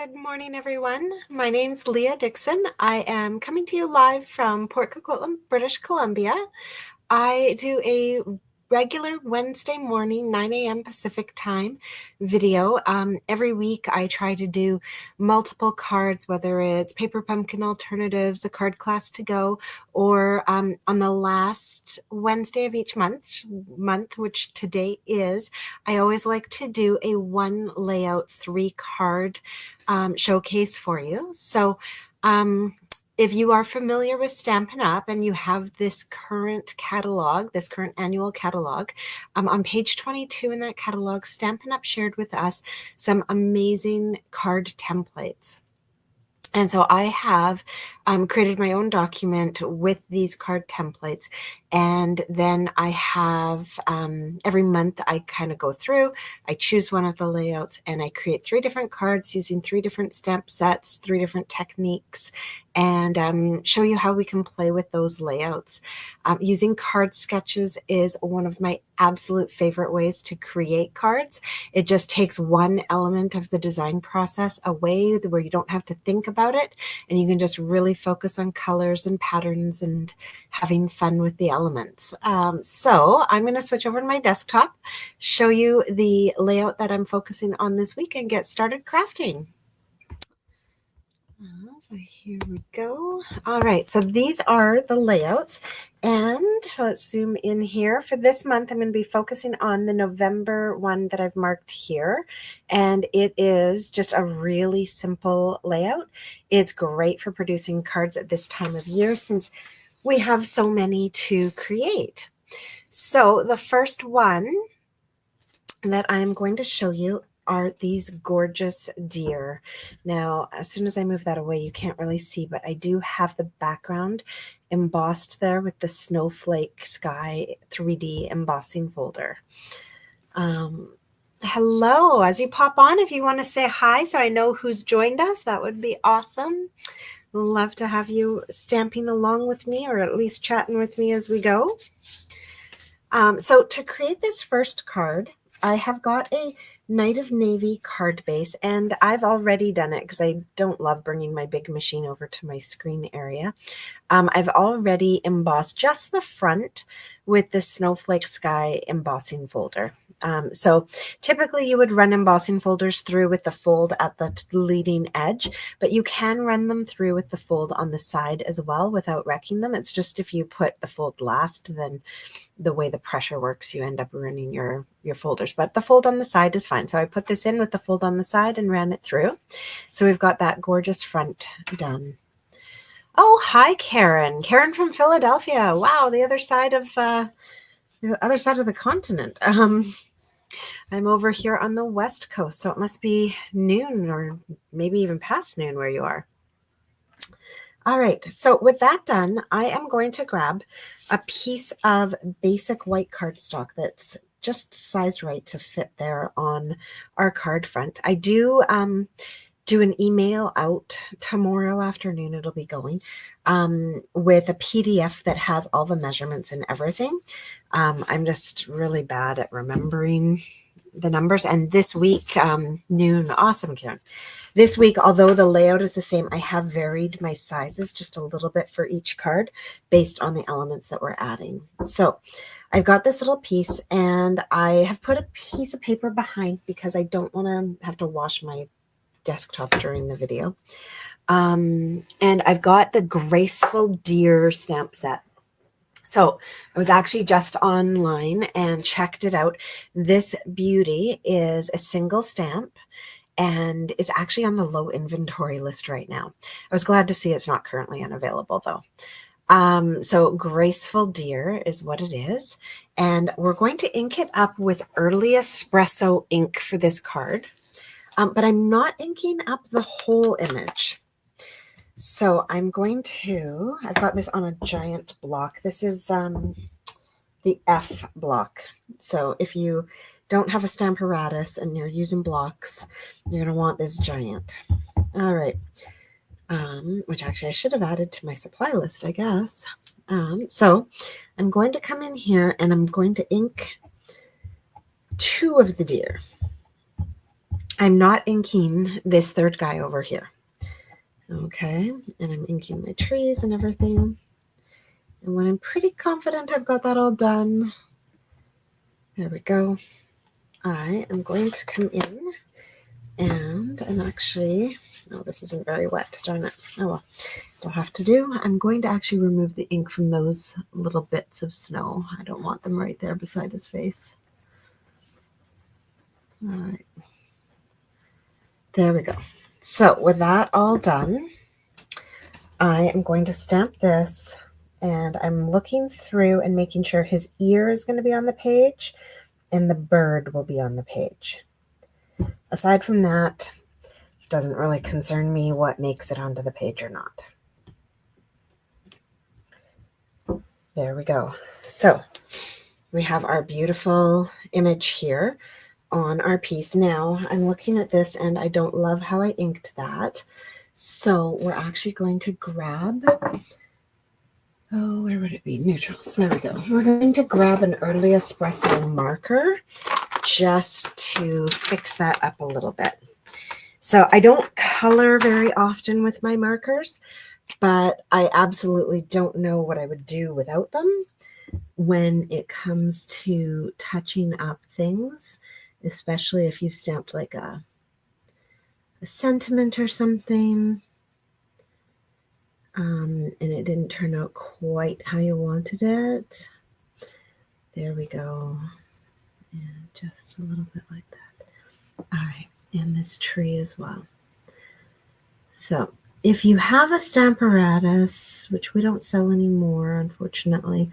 Good morning, everyone. My name's Leah Dixon. I am coming to you live from Port Coquitlam, British Columbia. I do a regular Wednesday morning, 9 a.m. Pacific time video. Every week I try to do multiple cards, whether it's paper pumpkin alternatives, a card class to go, or on the last Wednesday of each month, which today is, I always like to do a one layout 3-card showcase for you. So if you are familiar with Stampin' Up! And you have this current catalog, this current annual catalog, on page 22 in that catalog, Stampin' Up! Shared with us some amazing card templates. And so I have created my own document with these card templates. And then I have every month I kind of go through, I choose one of the layouts, and I create 3 different cards using 3 different stamp sets, 3 different techniques, and show you how we can play with those layouts. Using card sketches is one of my absolute favorite ways to create cards. It just takes one element of the design process away where you don't have to think about it, and you can just really focus on colors and patterns and having fun with the elements. So I'm going to switch over to my desktop, show you the layout that I'm focusing on this week, and get started crafting. So here we go. All right, so these are the layouts, and let's zoom in here. For this month, I'm going to be focusing on the November one that I've marked here, and it is just a really simple layout. It's great for producing cards at this time of year since we have so many to create. So the first one that I'm going to show you are these gorgeous deer. Now, as soon as I move that away, you can't really see, but I do have the background embossed there with the snowflake sky 3D embossing folder. Hello, as you pop on, if you want to say hi so I know who's joined us, that would be awesome. Love to have you stamping along with me, or at least chatting with me as we go. So to create this first card, I have got a Night of Navy card base, and I've already done it because I don't love bringing my big machine over to my screen area. I've already embossed just the front with the snowflake sky embossing folder. So typically you would run embossing folders through with the fold at the leading edge, but you can run them through with the fold on the side as well without wrecking them. It's just if you put the fold last, then the way the pressure works, you end up ruining your folders, but the fold on the side is fine. So I put this in with the fold on the side and ran it through. So we've got that gorgeous front done. Oh, hi, Karen. Karen from Philadelphia. Wow, the other side of the continent. I'm over here on the West Coast, so it must be noon or maybe even past noon where you are. All right, so with that done, I am going to grab a piece of basic white cardstock that's just sized right to fit there on our card front. I do do an email out tomorrow afternoon. It'll be going with a PDF that has all the measurements and everything. I'm just really bad at remembering the numbers, and this week noon. Awesome, Karen. This week, although the layout is the same, I have varied my sizes just a little bit for each card based on the elements that we're adding. So I've got this little piece, and I have put a piece of paper behind because I don't want to have to wash my desktop during the video. And I've got the Graceful Deer stamp set. So I was actually just online and checked it out. This beauty is a single stamp and is actually on the low inventory list right now. I was glad to see it's not currently unavailable though. So Graceful Deer is what it is. And we're going to ink it up with Early Espresso ink for this card. But I'm not inking up the whole image. So I've got this on a giant block. This is the F block. So if you don't have a Stamparatus and you're using blocks, you're going to want this giant. All right. Which actually I should have added to my supply list, I guess. So I'm going to come in here and I'm going to ink 2 of the deer. I'm not inking this third guy over here. Okay, and I'm inking my trees and everything. And when I'm pretty confident I've got that all done, there we go, I am going to come in and I'm actually, oh, this isn't very wet, darn it. Oh well, I'll have to do. I'm going to actually remove the ink from those little bits of snow. I don't want them right there beside his face. All right. There we go. So with that all done, I am going to stamp this, and I'm looking through and making sure his ear is going to be on the page and the bird will be on the page. Aside from that, it doesn't really concern me what makes it onto the page or not. There we go. So we have our beautiful image here on our piece. Now I'm looking at this and I don't love how I inked that. So we're actually going to grab, oh, where would it be? Neutrals. There we go. We're going to grab an early espresso marker just to fix that up a little bit. So I don't color very often with my markers, but I absolutely don't know what I would do without them when it comes to touching up things, especially if you've stamped like a sentiment or something, and it didn't turn out quite how you wanted it. There we go. And just a little bit like that. All right, and this tree as well. So if you have a Stamparatus, which we don't sell anymore, unfortunately,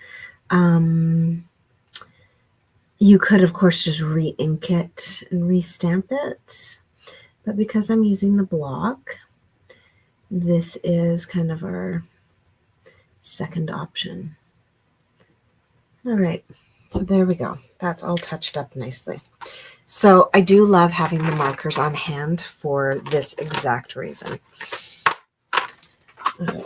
you could, of course, just re-ink it and restamp it. But because I'm using the block, this is kind of our second option. All right, so there we go. That's all touched up nicely. So I do love having the markers on hand for this exact reason. All right.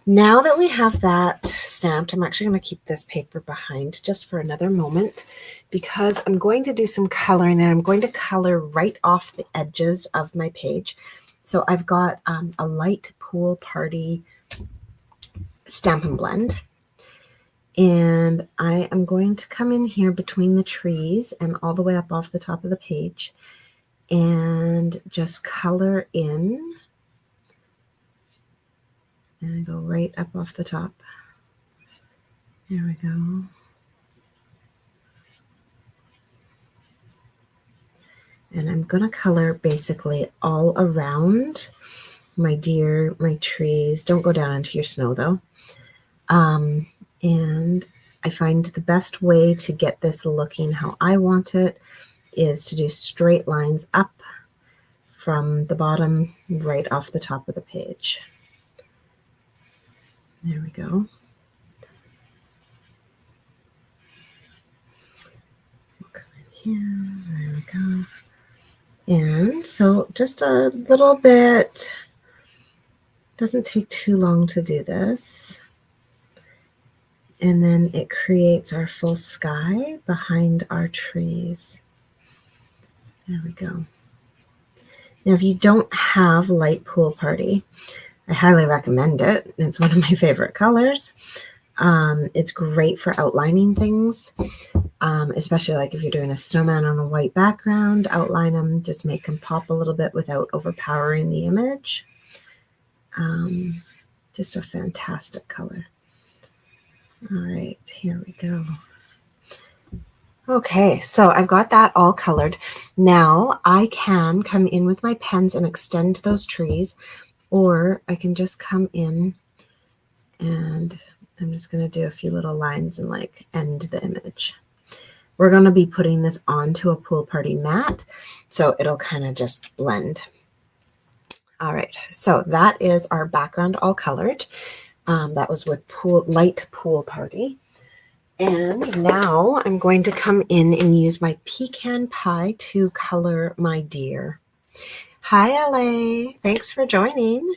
Now that we have that stamped, I'm actually going to keep this paper behind just for another moment because I'm going to do some coloring, and I'm going to color right off the edges of my page. So I've got a light pool party Stampin' Blend, and I am going to come in here between the trees and all the way up off the top of the page and just color in. And I go right up off the top. There we go. And I'm going to color basically all around my deer, my trees. Don't go down into your snow though. And I find the best way to get this looking how I want it is to do straight lines up from the bottom right off the top of the page. There we go. We'll come in here. There we go. And so just a little bit, doesn't take too long to do this. And then it creates our full sky behind our trees. There we go. Now, if you don't have Light Pool Party, I highly recommend it. It's one of my favorite colors. It's great for outlining things, especially like if you're doing a snowman on a white background, outline them, just make them pop a little bit without overpowering the image. Just a fantastic color. All right, here we go. Okay, so I've got that all colored. Now I can come in with my pens and extend those trees, or I can just come in and I'm just going to do a few little lines and like end the image. We're going to be putting this onto a pool party mat, so it'll kind of just blend. All right, so that is our background all colored. That was with Light Pool Party. And now I'm going to come in and use my pecan pie to color my deer. Hi, LA. Thanks for joining.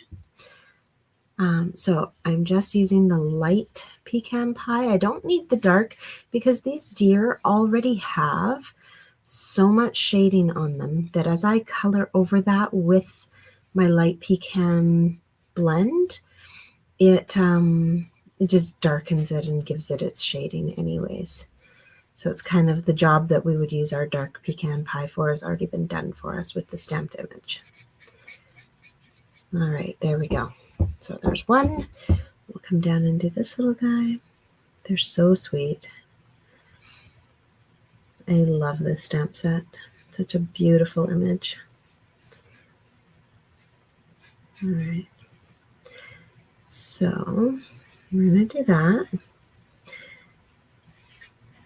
So I'm just using the light pecan pie. I don't need the dark because these deer already have so much shading on them that as I color over that with my light pecan blend, it just darkens it and gives it its shading anyways. So it's kind of the job that we would use our dark pecan pie for has already been done for us with the stamped image. All right, there we go. So there's one. We'll come down and do this little guy. They're so sweet. I love this stamp set. Such a beautiful image. All right. So I'm going to do that.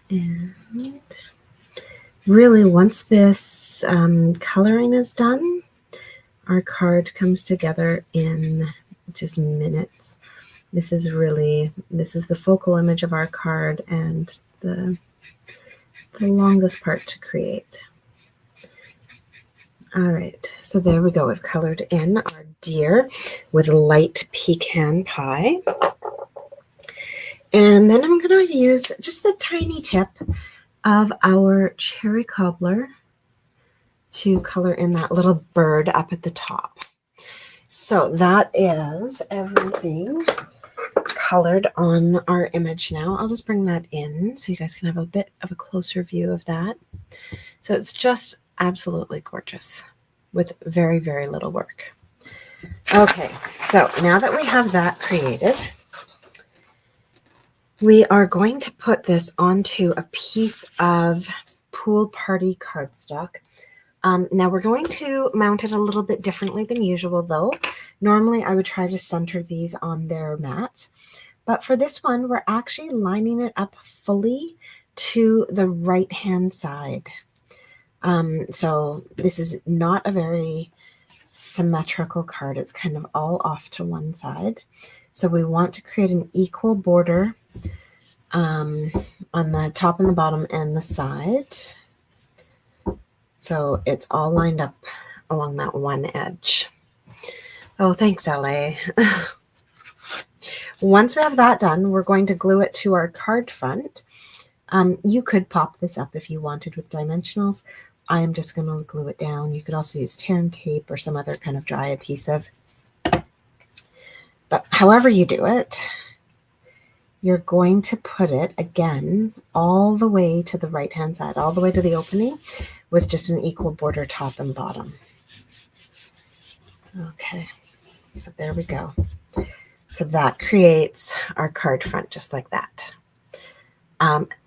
And really, once this coloring is done, our card comes together in just minutes. This is the focal image of our card and the longest part to create. All right, so there we go. We've colored in our deer with light pecan pie. And then I'm going to use just the tiny tip of our cherry cobbler to color in that little bird up at the top. So that is everything colored on our image now. I'll just bring that in so you guys can have a bit of a closer view of that. So it's just absolutely gorgeous with very, very little work. Okay, so now that we have that created, we are going to put this onto a piece of pool party cardstock. Now we're going to mount it a little bit differently than usual though. Normally I would try to center these on their mats, but for this one we're actually lining it up fully to the right hand side. So this is not a very symmetrical card. It's kind of all off to one side. So we want to create an equal border on the top and the bottom and the side. So it's all lined up along that one edge. Oh, thanks, LA. Once we have that done, we're going to glue it to our card front. You could pop this up if you wanted with dimensionals. I am just going to glue it down. You could also use tear and tape or some other kind of dry adhesive. But however you do it, you're going to put it again all the way to the right hand side, all the way to the opening with just an equal border top and bottom. Okay, so there we go. So that creates our card front just like that.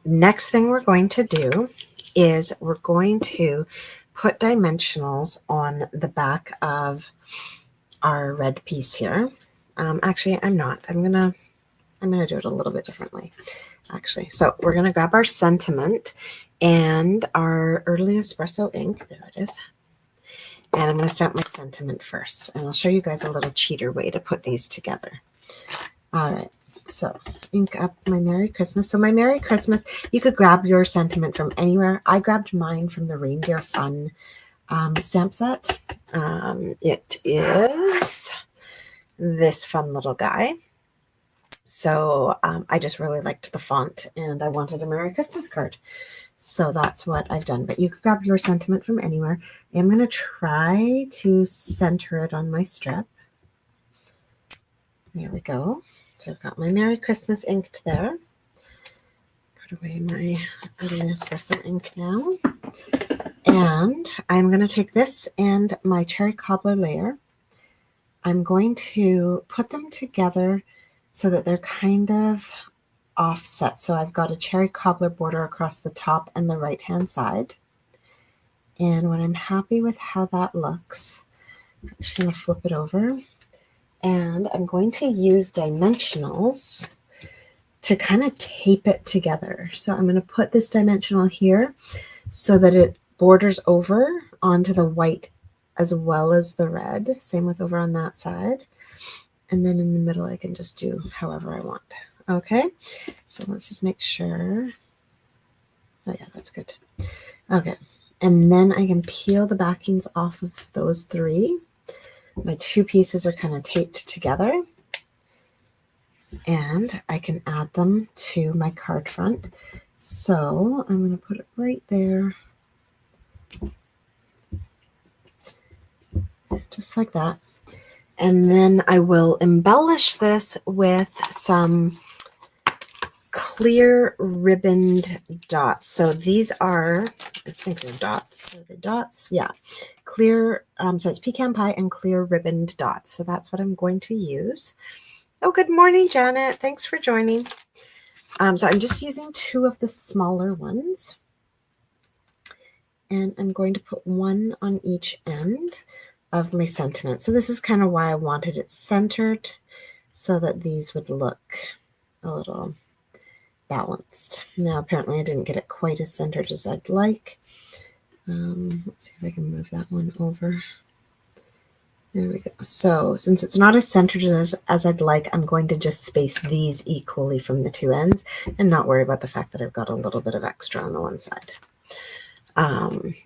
Next thing we're going to do is we're going to put dimensionals on the back of our red piece here. Actually, I'm not. I'm gonna do it a little bit differently, actually. So we're gonna grab our sentiment and our early espresso ink. There it is. And I'm gonna stamp my sentiment first, and I'll show you guys a little cheater way to put these together. All right. So ink up my Merry Christmas. So my Merry Christmas, you could grab your sentiment from anywhere. I grabbed mine from the Reindeer Fun stamp set. It is this fun little guy. So I just really liked the font and I wanted a Merry Christmas card. So that's what I've done. But you could grab your sentiment from anywhere. I'm going to try to center it on my strip. There we go. So I've got my Merry Christmas inked there. Put away my espresso ink now. And I'm going to take this and my cherry cobbler layer. I'm going to put them together so that they're kind of offset. So I've got a cherry cobbler border across the top and the right hand side. And when I'm happy with how that looks, I'm just going to flip it over. And I'm going to use dimensionals to kind of tape it together. So I'm going to put this dimensional here so that it borders over onto the white as well as the red. Same with over on that side. And then in the middle, I can just do however I want. Okay, so let's just make sure. Oh yeah, that's good. Okay, and then I can peel the backings off of those three. My two pieces are kind of taped together. And I can add them to my card front. So I'm going to put it right there. Just like that. And then I will embellish this with some clear ribboned dots. So these are, I think they're dots. So the dots, yeah, clear, so it's pecan pie and clear ribboned dots. So that's what I'm going to use. Oh, good morning, Janet. Thanks for joining. So I'm just using 2 of the smaller ones. And I'm going to put one on each end of my sentiment. So this is kind of why I wanted it centered, so that these would look a little balanced. Now, apparently I didn't get it quite as centered as I'd like. Let's see if I can move that one over. There we go. So since it's not as centered as I'd like, I'm going to just space these equally from the 2 ends and not worry about the fact that I've got a little bit of extra on the one side.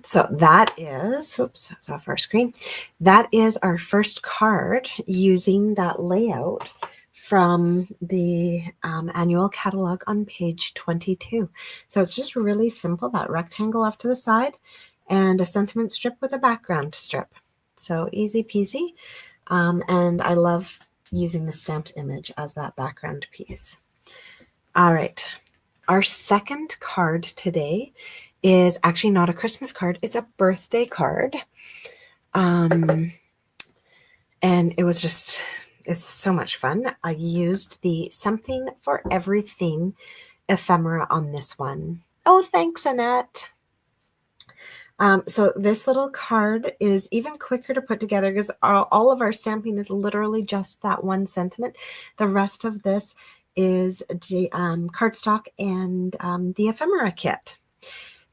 So that is, oops, that's off our screen. That is our first card using that layout from the annual catalog on page 22. So it's just really simple, that rectangle off to the side and a sentiment strip with a background strip. So easy peasy. And I love using the stamped image as that background piece. All right. Our second card today is actually not a Christmas card. It's a birthday card. And it was just, it's so much fun. I used the Something for Everything ephemera on this one. Oh, thanks, Annette. So this little card is even quicker to put together because all of our stamping is literally just that one sentiment. The rest of this is cardstock and the ephemera kit.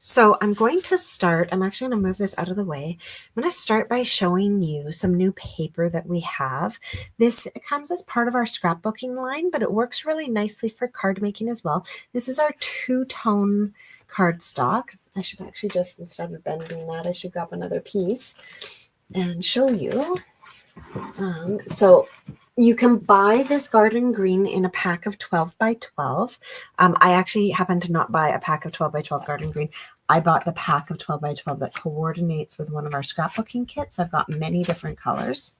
So I'm going to start, I'm actually going to move this out of the way. I'm going to start by showing you some new paper that we have. This comes as part of our scrapbooking line, but it works really nicely for card making as well. This is our 2-tone cardstock. I should actually just, instead of bending that, I should grab another piece and show you. So you can buy this garden green in a pack of 12 by 12. I actually happen to not buy a pack of 12 by 12 garden green. I bought the pack of 12 by 12 that coordinates with one of our scrapbooking kits. I've got many different colors,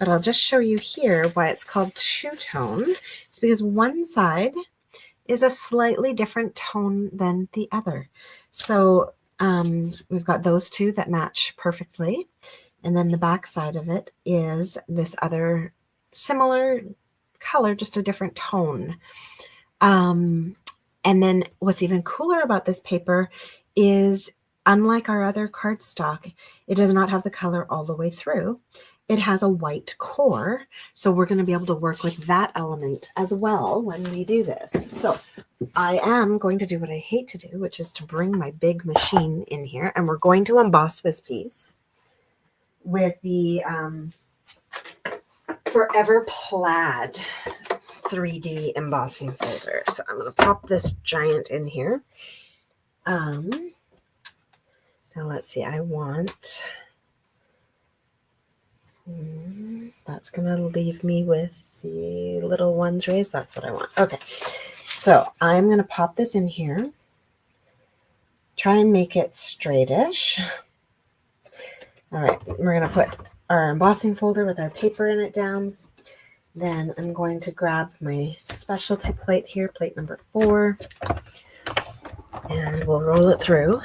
but I'll just show you here why it's called 2-tone. It's because one side is a slightly different tone than the other. So we've got those 2 that match perfectly. And then the back side of it is this other similar color, just a different tone. And then what's even cooler about this paper is, unlike our other cardstock, it does not have the color all the way through. It has a white core. So we're going to be able to work with that element as well when we do this. So I am going to do what I hate to do, which is to bring my big machine in here, and we're going to emboss this piece with the Forever Plaid 3D embossing folder. So I'm going to pop this giant in here. Now let's see, I want, that's going to leave me with the little ones raised. That's what I want. Okay, so I'm going to pop this in here. Try and make it straightish. All right, we're going to put our embossing folder with our paper in it down. Then I'm going to grab my specialty plate here, plate number 4, and we'll roll it through.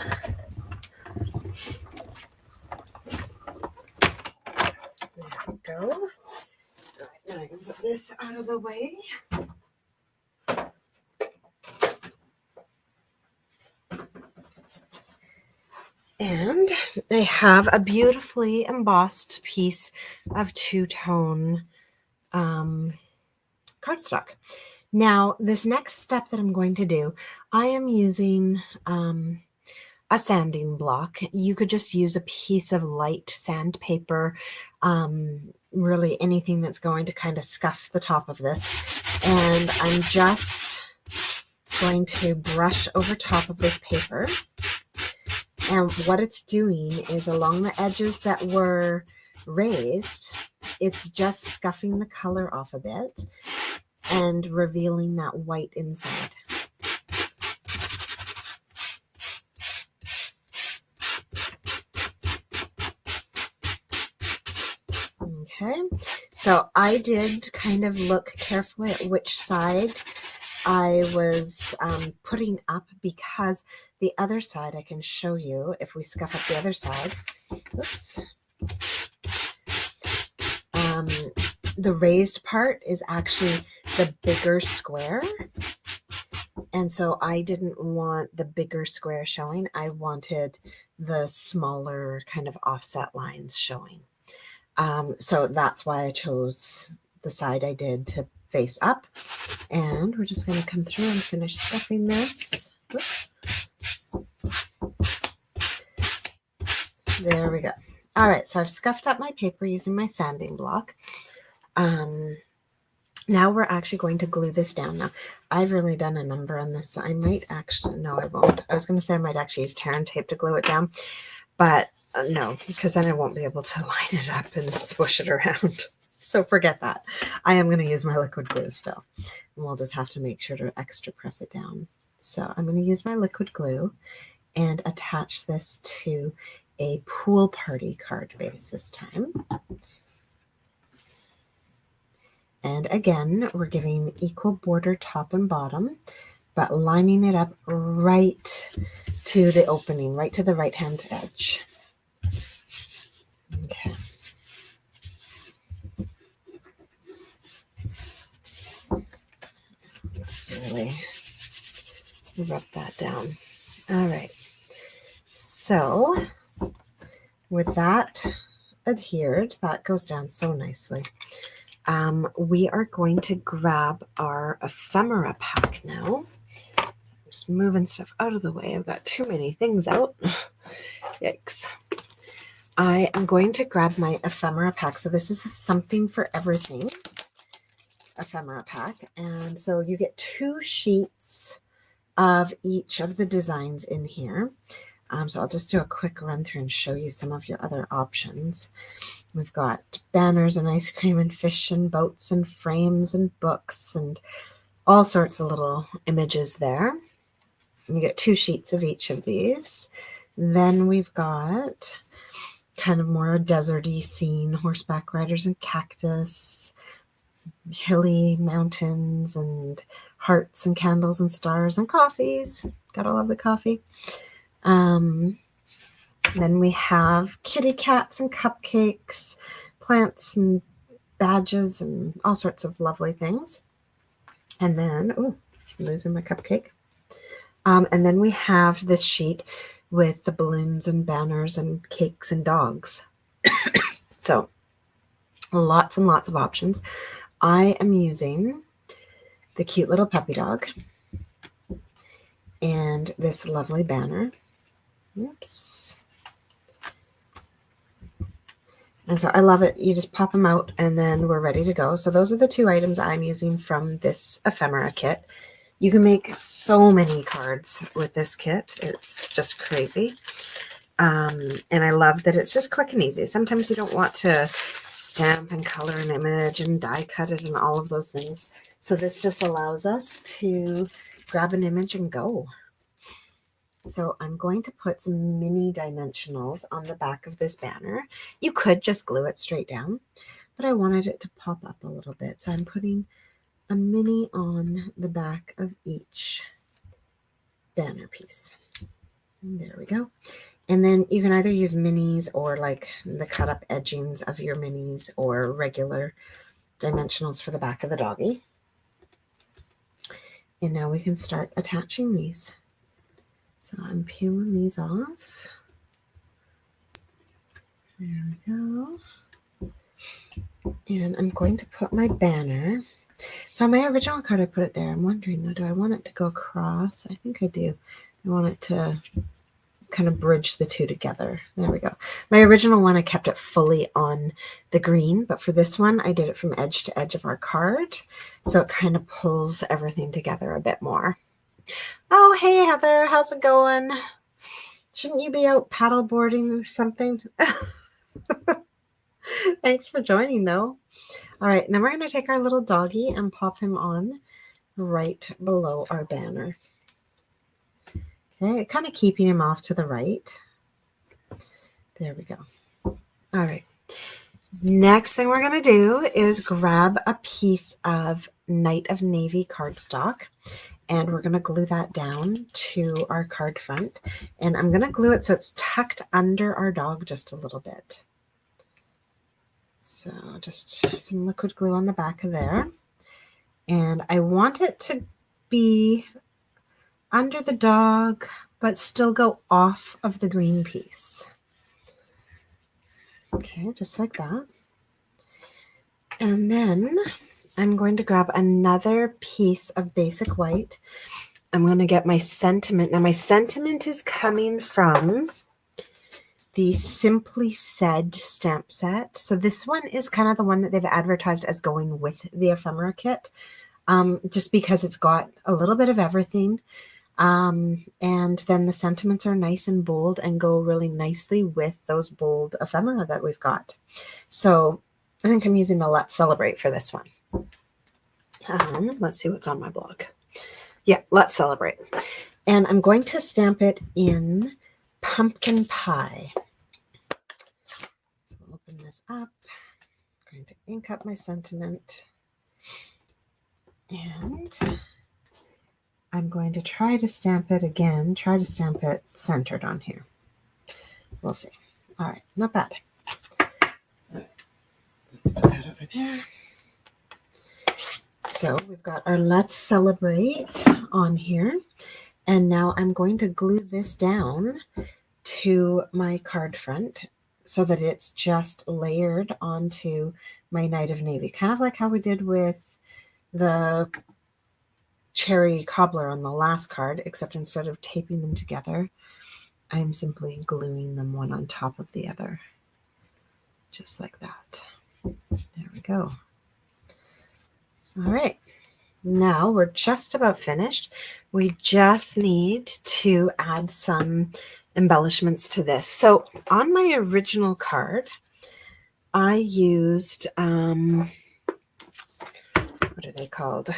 There we go. All right, now I can put this out of the way. And I have a beautifully embossed piece of 2-tone cardstock. Now, this next step that I'm going to do, I am using a sanding block. You could just use a piece of light sandpaper, really anything that's going to kind of scuff the top of this. And I'm just going to brush over top of this paper. And what it's doing is, along the edges that were raised, it's just scuffing the color off a bit and revealing that white inside. Okay, so I did kind of look carefully at which side I was putting up, because the other side I can show you if we scuff up the other side. Oops. The raised part is actually the bigger square. And so I didn't want the bigger square showing. I wanted the smaller kind of offset lines showing. So that's why I chose the side I did to face up. And we're just going to come through and finish stuffing this. Oops. There we go. All right, so I've scuffed up my paper using my sanding block. Now we're actually going to glue this down. Now, I've really done a number on this. So I might actually, no, I won't. I was going to say I might actually use tear and tape to glue it down, but no, because then I won't be able to line it up and swoosh it around. So forget that. I am going to use my liquid glue still. And we'll just have to make sure to extra press it down. So I'm going to use my liquid glue and attach this to a pool party card base this time. And again, we're giving equal border top and bottom, but lining it up right to the opening, right to the right-hand edge. Okay. Let's really rub that down. All right. So with that adhered, that goes down so nicely. We are going to grab our ephemera pack now. I'm just moving stuff out of the way. I've got too many things out. Yikes. I am going to grab my ephemera pack. So this is something for everything ephemera pack. And so you get 2 sheets of each of the designs in here. So I'll just do a quick run through and show you some of your other options. We've got banners and ice cream and fish and boats and frames and books and all sorts of little images there. And you get 2 sheets of each of these. Then we've got kind of more deserty scene, horseback riders and cactus, hilly mountains and hearts and candles and stars and coffees. Gotta love the coffee. Then we have kitty cats and cupcakes, plants and badges and all sorts of lovely things. And then, oh, I'm losing my cupcake. And then we have this sheet with the balloons and banners and cakes and dogs. So lots and lots of options. I am using the cute little puppy dog and this lovely banner. Oops. And so I love it. You just pop them out and then we're ready to go. So those are the 2 items I'm using from this ephemera kit. You can make so many cards with this kit. It's just crazy. And I love that it's just quick and easy. Sometimes you don't want to stamp and color an image and die cut it and all of those things. So this just allows us to grab an image and go. So I'm going to put some mini dimensionals on the back of this banner. You could just glue it straight down, but I wanted it to pop up a little bit. So I'm putting a mini on the back of each banner piece. And there we go. And then you can either use minis or like the cut up edgings of your minis or regular dimensionals for the back of the doggy. And now we can start attaching these. So I'm peeling these off. There we go. And I'm going to put my banner. So on my original card, I put it there. I'm wondering though, do I want it to go across? I think I do. I want it to kind of bridge the 2 together. There we go. My original one, I kept it fully on the green, but for this one, I did it from edge to edge of our card. So it kind of pulls everything together a bit more. Oh, hey, Heather, how's it going? Shouldn't you be out paddleboarding or something? Thanks for joining, though. All right, now we're going to take our little doggy and pop him on right below our banner. Okay, kind of keeping him off to the right. There we go. All right. Next thing we're going to do is grab a piece of Night of Navy cardstock, and we're going to glue that down to our card front. And I'm going to glue it so it's tucked under our dog just a little bit. So just some liquid glue on the back of there. And I want it to be under the dog, but still go off of the green piece. Okay, just like that. And then I'm going to grab another piece of basic white. I'm going to get my sentiment. Now my sentiment is coming from the Simply Said stamp set. So this one is kind of the one that they've advertised as going with the ephemera kit, just because it's got a little bit of everything. And then the sentiments are nice and bold and go really nicely with those bold ephemera that we've got. So I think I'm using the Let's Celebrate for this one. Let's see what's on my blog. Yeah, Let's Celebrate. And I'm going to stamp it in Pumpkin Pie. So I'll open this up. I'm going to ink up my sentiment. And I'm going to try to stamp it again. Try to stamp it centered on here. We'll see. All right, not bad. All right, let's put that over there. So we've got our Let's Celebrate on here. And now I'm going to glue this down to my card front so that it's just layered onto my Night of Navy. Kind of like how we did with the cherry cobbler on the last card, except instead of taping them together, I'm simply gluing them one on top of the other. Just like that. There we go. All right. Now we're just about finished. We just need to add some embellishments to this. So on my original card, I used, what are they called?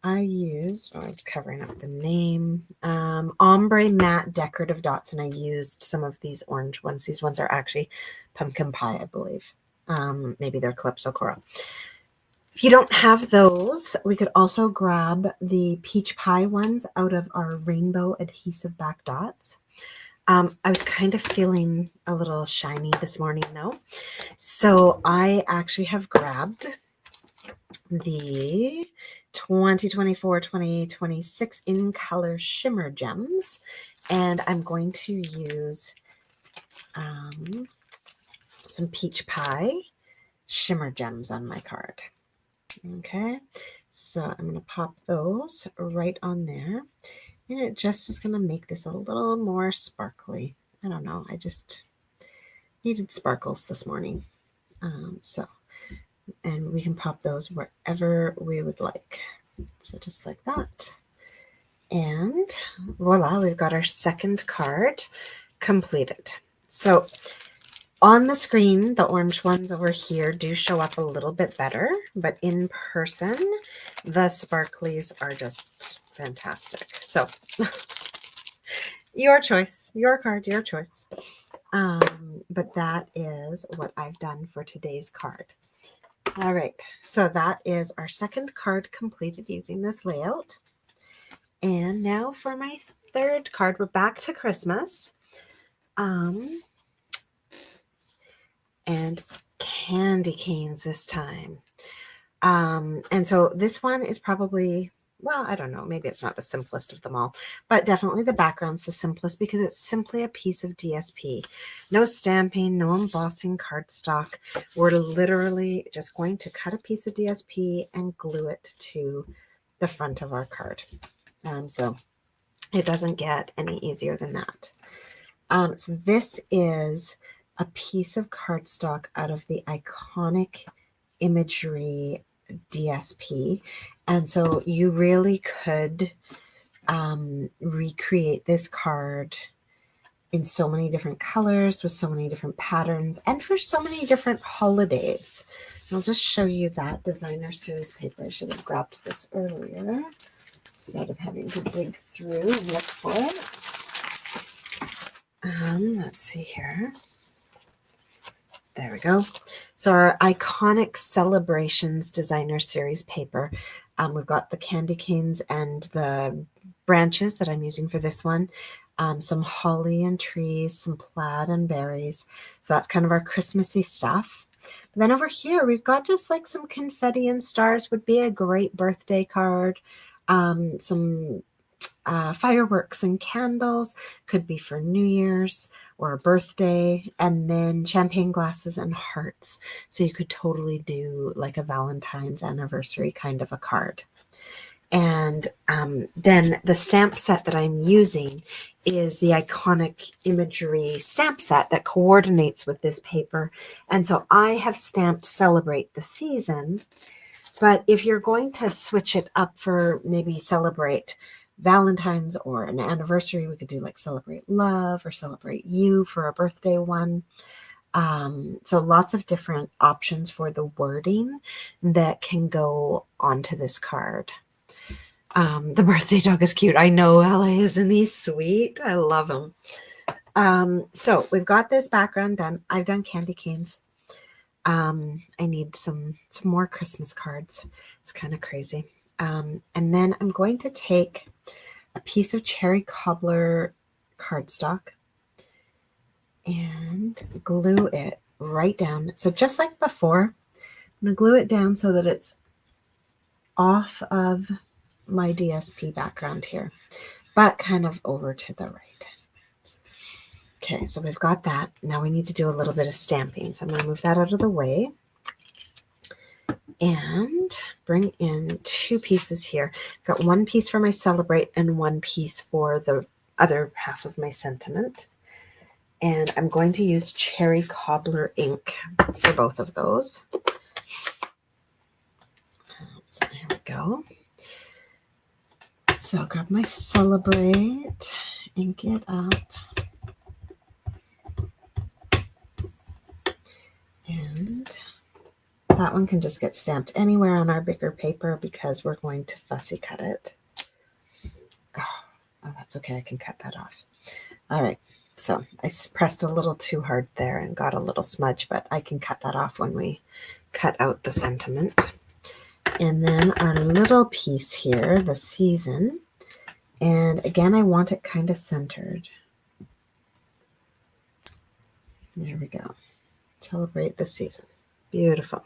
I used, I was covering up the name, ombre matte decorative dots, and I used some of these orange ones. These ones are actually pumpkin pie, I believe. Maybe they're Calypso Coral. If you don't have those, we could also grab the peach pie ones out of our rainbow adhesive back dots. I was kind of feeling a little shiny this morning though. So I actually have grabbed the 2024-2026 in color shimmer gems, and I'm going to use some peach pie shimmer gems on my card. Okay, so I'm going to pop those right on there, and it just is going to make this a little more sparkly. I don't know, I just needed sparkles this morning. And we can pop those wherever we would like. So just like that. And voila, we've got our second card completed. So on the screen, the orange ones over here do show up a little bit better, but in person, the sparklies are just fantastic. So your choice, your card, your choice. But that is what I've done for today's card. All right, so that is our second card completed using this layout. And now for my third card, we're back to Christmas. And candy canes this time. And so this one is probably, well, I don't know, maybe it's not the simplest of them all, but definitely the background's the simplest because it's simply a piece of DSP. No stamping, no embossing cardstock. We're literally just going to cut a piece of DSP and glue it to the front of our card. So it doesn't get any easier than that. So this is a piece of cardstock out of the Iconic Imagery DSP. And so you really could recreate this card in so many different colors with so many different patterns and for so many different holidays. And I'll just show you that designer series paper. I should have grabbed this earlier instead of having to dig through and look for it. Let's see here. There we go. So our iconic Celebrations Designer Series paper. We've got the candy canes and the branches that I'm using for this one. Some holly and trees, some plaid and berries. So that's kind of our Christmassy stuff. But then over here, we've got just like some confetti and stars would be a great birthday card. Some fireworks and candles could be for New Year's or a birthday, and then champagne glasses and hearts. So you could totally do like a Valentine's anniversary kind of a card. And then the stamp set that I'm using is the iconic imagery stamp set that coordinates with this paper. And so I have stamped Celebrate the Season. But if you're going to switch it up for maybe Celebrate Valentine's or an anniversary, we could do like Celebrate Love or Celebrate You for a birthday one. So lots of different options for the wording that can go onto this card. The birthday dog is cute. I know, Ella, isn't he sweet? I love him. So we've got this background done. I've done candy canes. I need some more Christmas cards. It's kind of crazy. And then I'm going to take a piece of cherry cobbler cardstock and glue it right down. So just like before, I'm going to glue it down so that it's off of my DSP background here, but kind of over to the right. Okay, so we've got that. Now we need to do a little bit of stamping. So I'm going to move that out of the way and bring in two pieces here. Got one piece for my Celebrate and one piece for the other half of my Sentiment. And I'm going to use cherry cobbler ink for both of those. So there we go. So I'll grab my Celebrate, ink it up. And that one can just get stamped anywhere on our bigger paper because we're going to fussy cut it. Oh, that's okay. I can cut that off. All right. So I pressed a little too hard there and got a little smudge, but I can cut that off when we cut out the Sentiment. And then our little piece here, the Season. And again, I want it kind of centered. There we go. Celebrate the Season. Beautiful.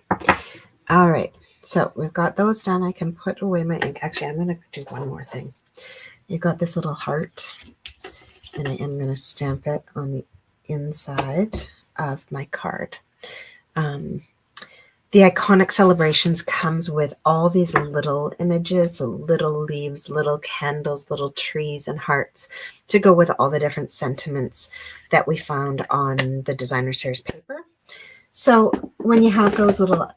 All right. So we've got those done. I can put away my ink. Actually, I'm going to do one more thing. You've got this little heart, and I am going to stamp it on the inside of my card. The iconic Celebrations comes with all these little images, so little leaves, little candles, little trees, and hearts to go with all the different sentiments that we found on the Designer Series paper. So when you have those little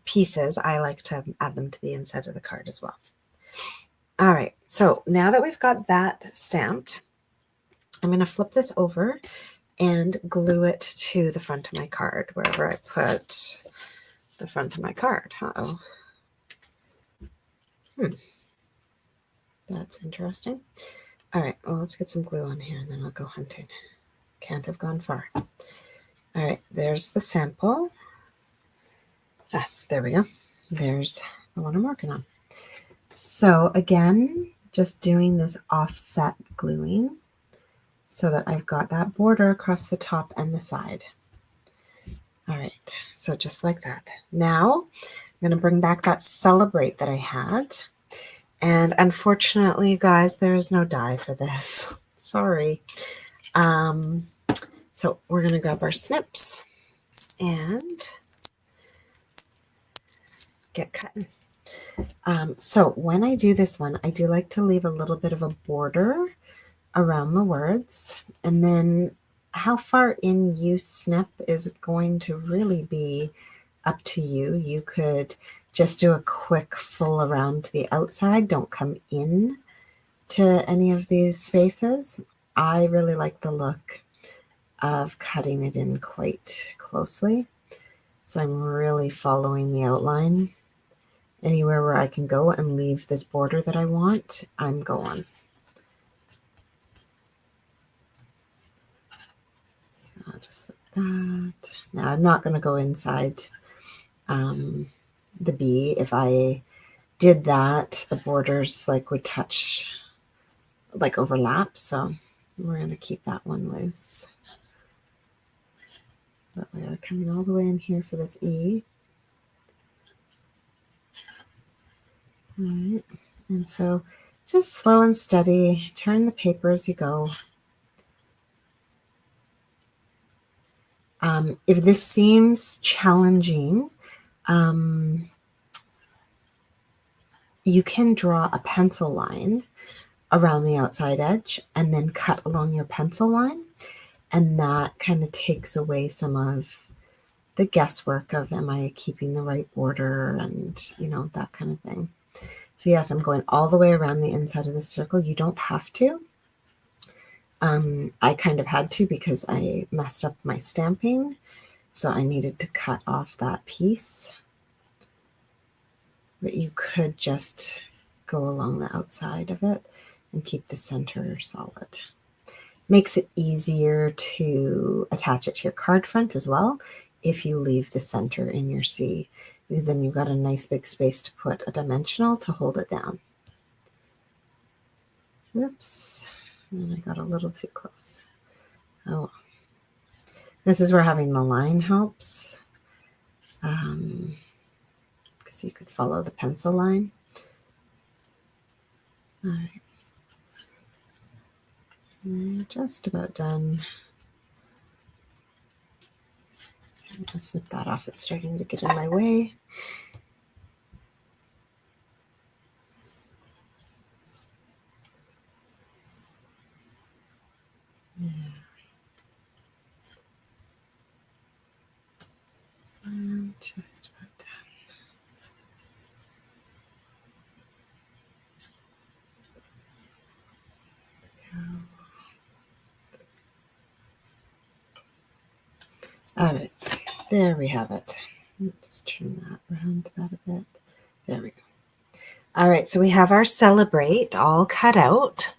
pieces, I like to add them to the inside of the card as well. All right, so now that we've got that stamped, I'm going to flip this over and glue it to the front of my card, wherever I put the front of my card. Uh-oh. That's interesting. All right, well, let's get some glue on here and then I'll go hunting. Can't have gone far. All right, there's the sample. There we go. There's the one I'm working on. So again, just doing this offset gluing so that I've got that border across the top and the side. All right, so just like that. Now I'm going to bring back that Celebrate that I had. And unfortunately, guys, there is no die for this. Sorry. So we're going to grab our snips and get cutting. So when I do this one, I do like to leave a little bit of a border around the words, and then how far in you snip is going to really be up to you. You could just do a quick full around to the outside. Don't come in to any of these spaces. I really like the look of cutting it in quite closely. So I'm really following the outline. Anywhere where I can go and leave this border that I want, I'm going. So I'll just that. Now I'm not going to go inside the bee. If I did that, the borders like would touch, like overlap. So we're going to keep that one loose. But we are coming all the way in here for this E. All right. And so just slow and steady, turn the paper as you go. If this seems challenging, you can draw a pencil line around the outside edge and then cut along your pencil line. And that kind of takes away some of the guesswork of, am I keeping the right border, and, you know, that kind of thing. So yes, I'm going all the way around the inside of the circle. You don't have to. I kind of had to because I messed up my stamping. So I needed to cut off that piece. But you could just go along the outside of it and keep the center solid. Makes it easier to attach it to your card front as well if you leave the center in your C, because then you've got a nice big space to put a dimensional to hold it down. Whoops, and I got a little too close. Oh, this is where having the line helps, because you could follow the pencil line. All right. Just about done. I'm going to snip that off. It's starting to get in my way. Yeah. I'm just about done. All right, there we have it. Just turn that around about a bit. There we go. All right, so we have our Celebrate all cut out.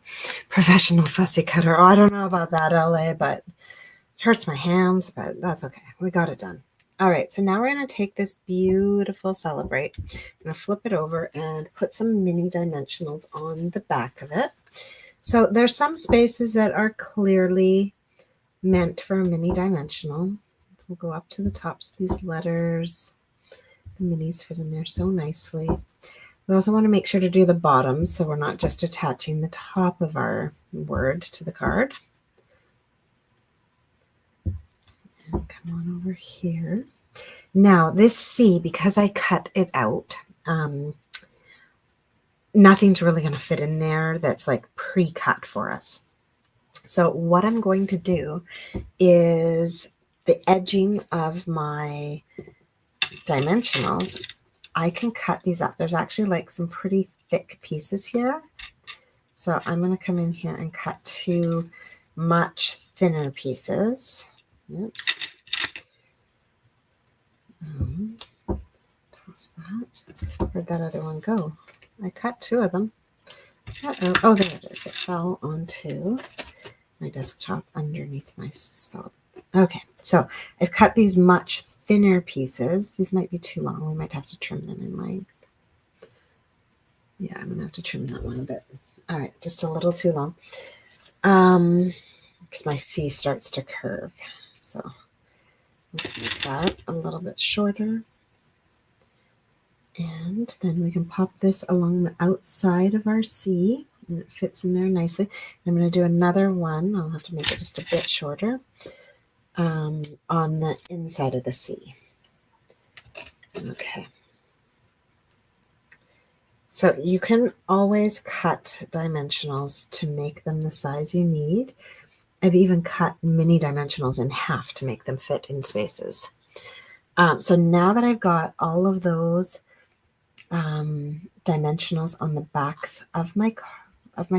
Professional fussy cutter. Oh, I don't know about that, LA, but it hurts my hands, but that's okay. We got it done. All right, so now we're going to take this beautiful Celebrate. I'm going to flip it over and put some mini dimensionals on the back of it. So there's some spaces that are clearly meant for a mini dimensional. So we'll go up to the tops of these letters. The minis fit in there so nicely. We also want to make sure to do the bottoms so we're not just attaching the top of our word to the card. And come on over here. Now this C, because I cut it out, nothing's really going to fit in there that's like pre-cut for us. So what I'm going to do is the edging of my dimensionals, I can cut these up. There's actually like some pretty thick pieces here. So I'm going to come in here and cut two much thinner pieces. Oops. Toss that. Where'd that other one go? I cut two of them. Uh-oh. Oh, there it is. It fell onto my desktop underneath my stove. Okay, so I've cut these much thinner pieces. These might be too long. We might have to trim them in length. Yeah, I'm going to have to trim that one a bit. All right, just a little too long. Because my C starts to curve. So we'll make that a little bit shorter. And then we can pop this along the outside of our C, and it fits in there nicely. I'm going to do another one. I'll have to make it just a bit shorter on the inside of the C. Okay. So you can always cut dimensionals to make them the size you need. I've even cut mini dimensionals in half to make them fit in spaces. So now that I've got all of those dimensionals on the backs of my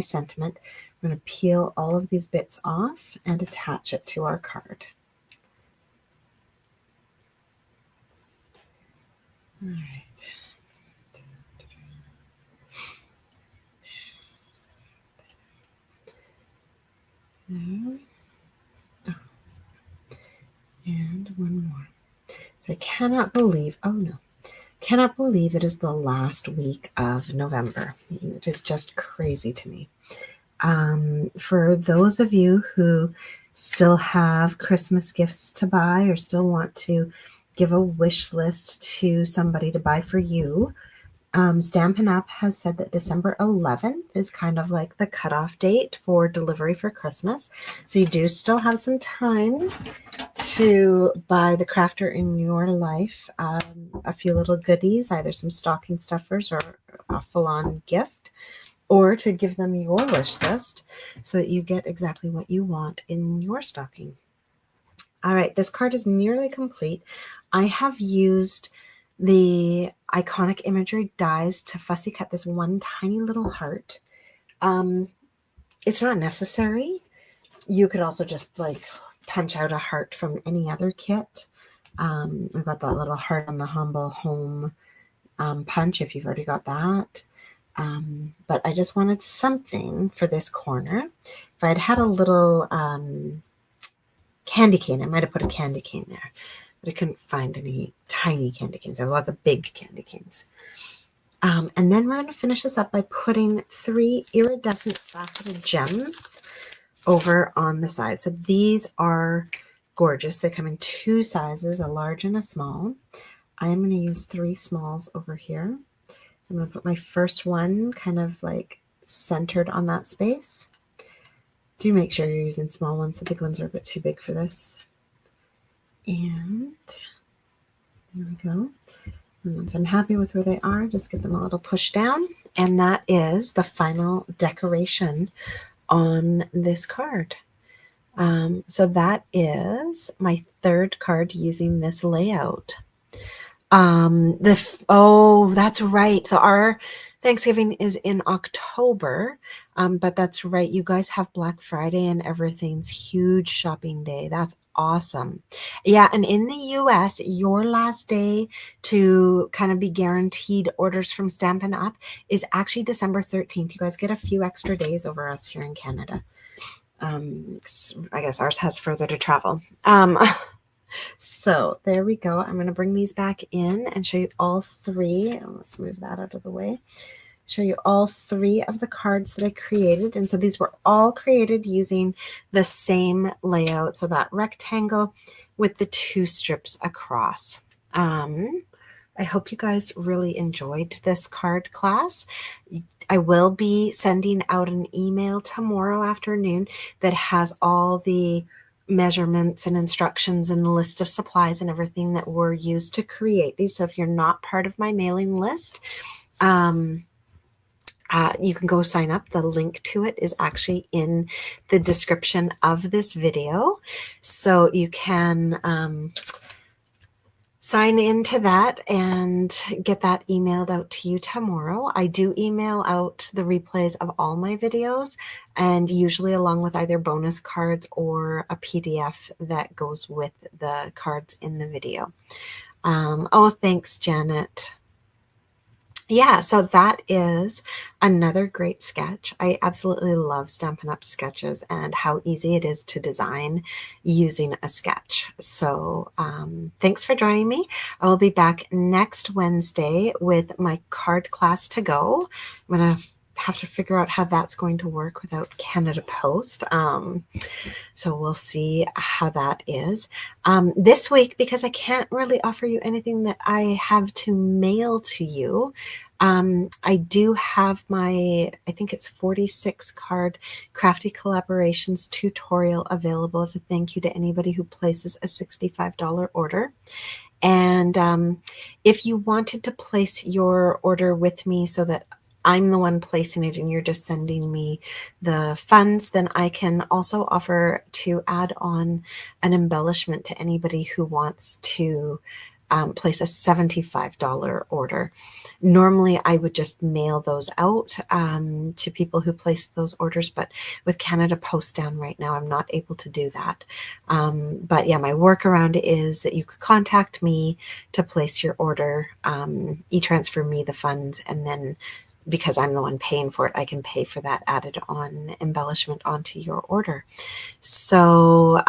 sentiment, I'm going to peel all of these bits off and attach it to our card. All right. There. Oh. So I cannot believe, oh no, cannot believe it is the last week of November. It is just crazy to me. For those of you who still have Christmas gifts to buy or still want to give a wish list to somebody to buy for you, Stampin' Up! Has said that December 11th is kind of like the cutoff date for delivery for Christmas. So you do still have some time to buy the crafter in your life a few little goodies, either some stocking stuffers or a full-on gift, or to give them your wish list so that you get exactly what you want in your stocking. All right, this card is nearly complete. I have used the iconic imagery dies to fussy cut this one tiny little heart. It's not necessary. You could also just like punch out a heart from any other kit. I've got that little heart on the Humble Home punch if you've already got that. But I just wanted something for this corner. If I'd had a little candy cane, I might have put a candy cane there, but I couldn't find any tiny candy canes. I have lots of big candy canes. And then we're going to finish this up by putting 3 iridescent faceted gems over on the side. So these are gorgeous. They come in 2 sizes, a large and a small. I am going to use 3 smalls over here. So I'm going to put my first one kind of like centered on that space. Do make sure you're using small ones. The big ones are a bit too big for this. And there we go. And once I'm happy with where they are, just give them a little push down. And that is the final decoration on this card. So that is my 3rd card using this layout. Oh, that's right. So our Thanksgiving is in October, but that's right. You guys have Black Friday and everything's huge shopping day. That's awesome. Yeah, and in the US, your last day to kind of be guaranteed orders from Stampin' Up! Is actually December 13th. You guys get a few extra days over us here in Canada. I guess ours has further to travel. So there we go. I'm going to bring these back in and show you all 3. Let's move that out of the way. Show you all 3 of the cards that I created. And so these were all created using the same layout. So that rectangle with the 2 strips across. I hope you guys really enjoyed this card class. I will be sending out an email tomorrow afternoon that has all the measurements and instructions and the list of supplies and everything that were used to create these. So if you're not part of my mailing list, you can go sign up. The link to it is actually in the description of this video. So you can sign into that and get that emailed out to you tomorrow. I do email out the replays of all my videos, and usually along with either bonus cards or a PDF that goes with the cards in the video. Oh, thanks, Janet. Yeah, so that is another great sketch. I absolutely love Stampin' Up! Sketches and how easy it is to design using a sketch. So thanks for joining me. I will be back next Wednesday with my card class to go. I'm going to have to figure out how that's going to work without Canada Post. So we'll see how that is. This week, because I can't really offer you anything that I have to mail to you, I do have my, I think it's 46 card Crafty Collaborations tutorial available as a thank you to anybody who places a $65 order. And if you wanted to place your order with me so that I'm the one placing it and you're just sending me the funds, then I can also offer to add on an embellishment to anybody who wants to place a $75 order. Normally, I would just mail those out to people who place those orders, but with Canada Post down right now, I'm not able to do that. But yeah, my workaround is that you could contact me to place your order, e-transfer me the funds, and then because I'm the one paying for it, I can pay for that added on embellishment onto your order. So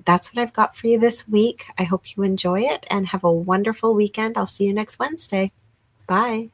that's what I've got for you this week. I hope you enjoy it and have a wonderful weekend. I'll see you next Wednesday. Bye.